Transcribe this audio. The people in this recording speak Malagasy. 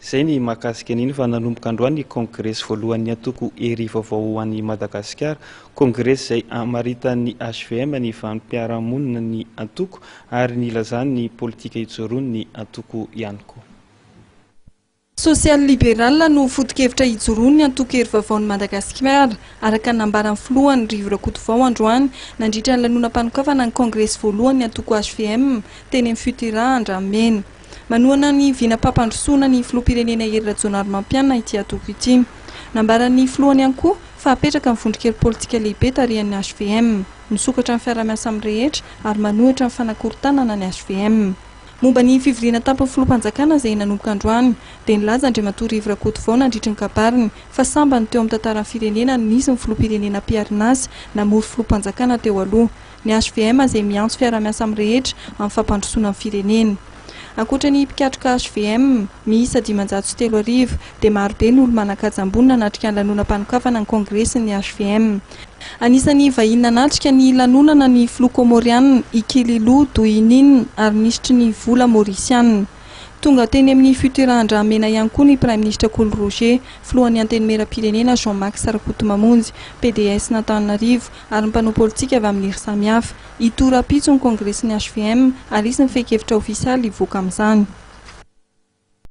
Izay ny mahakasika an'iny fa nanomboka androany ny kongresy voalohany atoko ery vaovao ho an'i Madagasikara, kongresy izay amaritan'ny HVM ny vanim-piarahamonina ny antoko ary nilazany ny politika ijoroany ny antoko ihany koa. Social-libéral no foto-kevitra ijoroany antoko ery vaovaon'i Madagasikara araka nambaran'ny filohan'ny Rivo Rakotovao androany nandritra ny lanonam-panokafana ny kongresy voalohany antoko HVM teny amin'ny Futura Andramena. Manohana ny vinapam-pandrosoana ny filoham-pirenena Hery Rajaonarimampianina ity atoko ity. Nambaran'ny filohany ihany koa fa apetraka ny vondrokely politika lehibe tarihan'ny HVM, nisokatra ny fiara-miasa amin'ny rehetra ary manohitra ny fanakorontanana ny HVM. Momba ny fivoriana tampony filoham-panjakana izay nanomboka androany dia nilaza Andriamatoa Rivo Rakotovao nandritry ny kabariny fa sambany teo amin'ny tantaran'ny firenena nisy ny filoham-pirenena Pierre Nasy namory filoham-panjakana teo aloha. Ny HVM izay miantso fiara-miasa amin'ny rehetra amin'ny fampandrosoana ny firenena. Ankoatra ny mpikatroka HVM miisa 503 dia marobe ny olo manan-kajam-bola natrika ny lanonam-panokafana ny kongresin'ny HVM. Anisan'ny vahiny nanatrika ny lanonana ny filoha komoriana Ikililo Doinine ary nisitry ny vola Mauritiana. Tonga teny amin'ny Futura Andramena ihany koa ny Prime Ministre Coly Roger, filohan'ny antenimieram-pirenena Jean-Marc Sarakotomamonjy, PDS n'Antananarivo ary ny mpanao politika avy amin'ny hery samihafa. Itorapitso ny kongresin'ny HVM ary isy ny fehi-kevitra ofisialy ivoaka amin'izany.